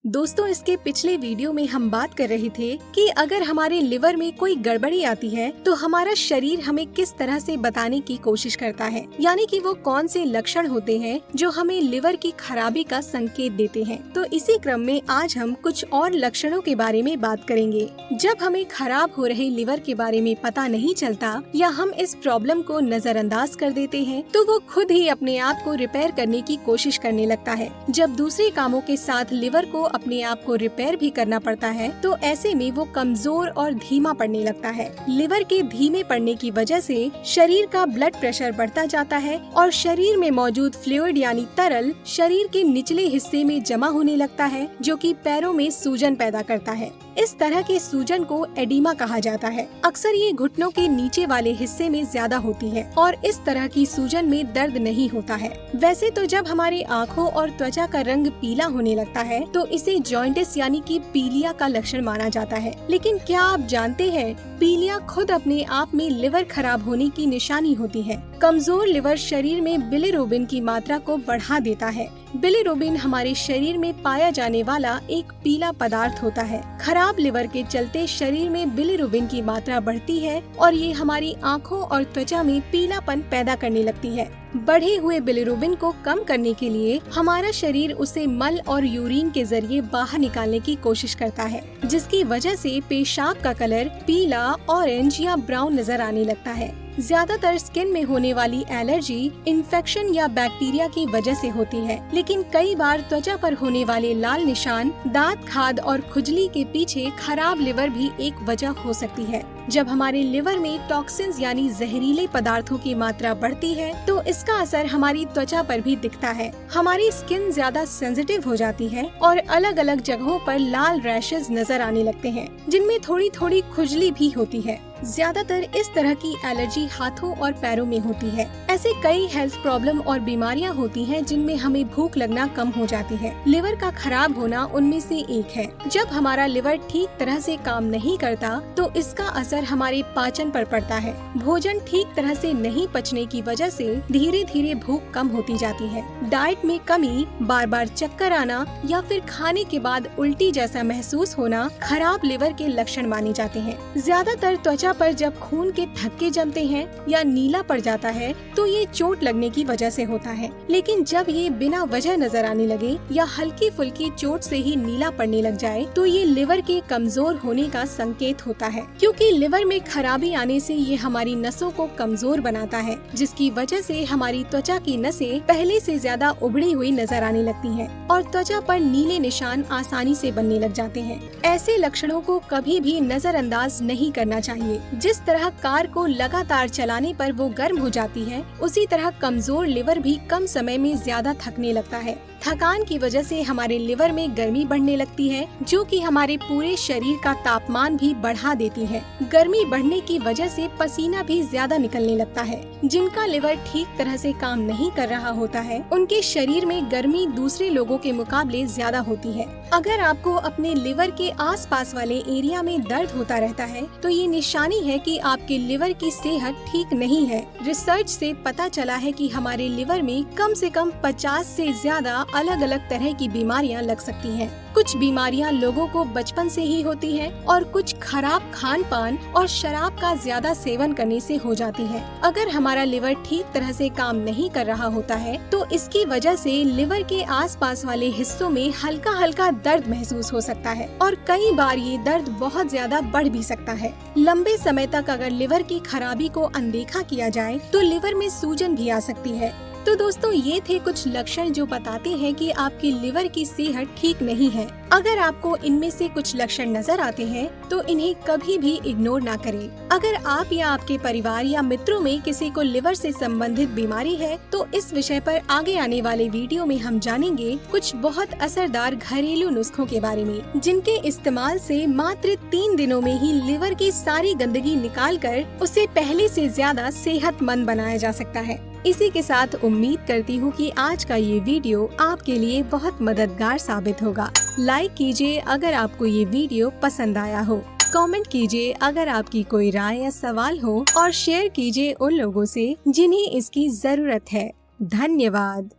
दोस्तों, इसके पिछले वीडियो में हम बात कर रहे थे कि अगर हमारे लिवर में कोई गड़बड़ी आती है तो हमारा शरीर हमें किस तरह से बताने की कोशिश करता है, यानी कि वो कौन से लक्षण होते हैं जो हमें लिवर की खराबी का संकेत देते हैं। तो इसी क्रम में आज हम कुछ और लक्षणों के बारे में बात करेंगे। जब हमें खराब हो रहे लिवर के बारे में पता नहीं चलता या हम इस प्रॉब्लम को नजरअंदाज कर देते हैं तो वो खुद ही अपने आप को रिपेयर करने की कोशिश करने लगता है। जब दूसरे कामों के साथ लिवर को अपने आप को रिपेयर भी करना पड़ता है तो ऐसे में वो कमजोर और धीमा पड़ने लगता है। लिवर के धीमे पड़ने की वजह से शरीर का ब्लड प्रेशर बढ़ता जाता है और शरीर में मौजूद फ्लूइड यानी तरल शरीर के निचले हिस्से में जमा होने लगता है, जो कि पैरों में सूजन पैदा करता है। इस तरह के सूजन को एडिमा कहा जाता है। अक्सर ये घुटनों के नीचे वाले हिस्से में ज्यादा होती है और इस तरह की सूजन में दर्द नहीं होता है। वैसे तो जब हमारी आँखों और त्वचा का रंग पीला होने लगता है तो इसे जॉइंटिस यानी कि पीलिया का लक्षण माना जाता है। लेकिन क्या आप जानते हैं, पीलिया खुद अपने आप में लिवर खराब होने की निशानी होती है। कमजोर लिवर शरीर में बिलिरुबिन की मात्रा को बढ़ा देता है। बिलिरुबिन हमारे शरीर में पाया जाने वाला एक पीला पदार्थ होता है। खराब लिवर के चलते शरीर में बिलिरुबिन की मात्रा बढ़ती है और ये हमारी आँखों और त्वचा में पीलापन पैदा करने लगती है। बढ़े हुए बिलिरुबिन को कम करने के लिए हमारा शरीर उसे मल और यूरिन के जरिए बाहर निकालने की कोशिश करता है, जिसकी वजह से पेशाब का कलर पीला, ऑरेंज या ब्राउन नजर आने लगता है। ज्यादातर स्किन में होने वाली एलर्जी इन्फेक्शन या बैक्टीरिया की वजह से होती है, लेकिन कई बार त्वचा पर होने वाले लाल निशान, दांत खाद और खुजली के पीछे खराब लिवर भी एक वजह हो सकती है। जब हमारे लिवर में टॉक्सिन्स यानी जहरीले पदार्थों की मात्रा बढ़ती है तो इसका असर हमारी त्वचा पर भी दिखता है। हमारी स्किन ज्यादा सेंसिटिव हो जाती है और अलग अलग जगहों पर लाल रैशेस नजर आने लगते हैं, जिनमें थोड़ी थोड़ी खुजली भी होती है। ज्यादातर इस तरह की एलर्जी हाथों और पैरों में होती है। ऐसे कई हेल्थ प्रॉब्लम और बीमारियां होती हैं जिनमें हमें भूख लगना कम हो जाती है। लिवर का खराब होना उनमें से एक है। जब हमारा लिवर ठीक तरह से काम नहीं करता तो इसका असर हमारे पाचन पर पड़ता है। भोजन ठीक तरह से नहीं पचने की वजह से धीरे धीरे भूख कम होती जाती है। डाइट में कमी, बार बार चक्कर आना या फिर खाने के बाद उल्टी जैसा महसूस होना खराब लिवर के लक्षण माने जाते हैं। ज्यादातर त्वचा पर जब खून के थक्के जमते हैं या नीला पड़ जाता है तो ये चोट लगने की वजह से होता है, लेकिन जब ये बिना वजह नजर आने लगे या हल्की फुल्की चोट से ही नीला पड़ने लग जाए तो ये लिवर के कमजोर होने का संकेत होता है। क्योंकि लिवर में खराबी आने से ये हमारी नसों को कमजोर बनाता है, जिसकी वजह से हमारी त्वचा की नसें पहले से ज्यादा उभड़ी हुई नजर आने लगती हैं और त्वचा पर नीले निशान आसानी से बनने लग जाते हैं। ऐसे लक्षणों को कभी भी नजरअंदाज नहीं करना चाहिए। जिस तरह कार को लगातार चलाने पर वो गर्म हो जाती है, उसी तरह कमजोर लिवर भी कम समय में ज्यादा थकने लगता है। थकान की वजह से हमारे लिवर में गर्मी बढ़ने लगती है, जो कि हमारे पूरे शरीर का तापमान भी बढ़ा देती है। गर्मी बढ़ने की वजह से पसीना भी ज्यादा निकलने लगता है। जिनका लिवर ठीक तरह से काम नहीं कर रहा होता है, उनके शरीर में गर्मी दूसरे लोगों के मुकाबले ज्यादा होती है। अगर आपको अपने लिवर के आसपास वाले एरिया में दर्द होता रहता है तो ये निशानी है कि आपके लिवर की सेहत ठीक नहीं है। रिसर्च से पता चला है कि हमारे लिवर में कम से कम 50 से ज्यादा अलग अलग तरह की बीमारियां लग सकती हैं। कुछ बीमारियां लोगों को बचपन से ही होती हैं और कुछ खराब खान पान और शराब का ज्यादा सेवन करने से हो जाती है। अगर हमारा लिवर ठीक तरह से काम नहीं कर रहा होता है तो इसकी वजह से लिवर के आसपास वाले हिस्सों में हल्का हल्का दर्द महसूस हो सकता है और कई बार ये दर्द बहुत ज्यादा बढ़ भी सकता है। लंबे समय तक अगर लिवर की खराबी को अनदेखा किया जाए तो लिवर में सूजन भी आ सकती है। तो दोस्तों, ये थे कुछ लक्षण जो बताते हैं कि आपकी लिवर की सेहत ठीक नहीं है। अगर आपको इनमें से कुछ लक्षण नजर आते हैं तो इन्हें कभी भी इग्नोर ना करें। अगर आप या आपके परिवार या मित्रों में किसी को लिवर से संबंधित बीमारी है तो इस विषय पर आगे आने वाले वीडियो में हम जानेंगे कुछ बहुत असरदार घरेलू नुस्खों के बारे में, जिनके इस्तेमाल से मात्र 3 दिनों में ही लिवर की सारी गंदगी निकालकर उसे पहले से ज्यादा सेहतमंद बनाया जा सकता है। इसी के साथ उम्मीद करती हूँ कि आज का ये वीडियो आपके लिए बहुत मददगार साबित होगा। लाइक कीजिए अगर आपको ये वीडियो पसंद आया हो, कमेंट कीजिए अगर आपकी कोई राय या सवाल हो और शेयर कीजिए उन लोगों से जिन्हें इसकी जरूरत है। धन्यवाद।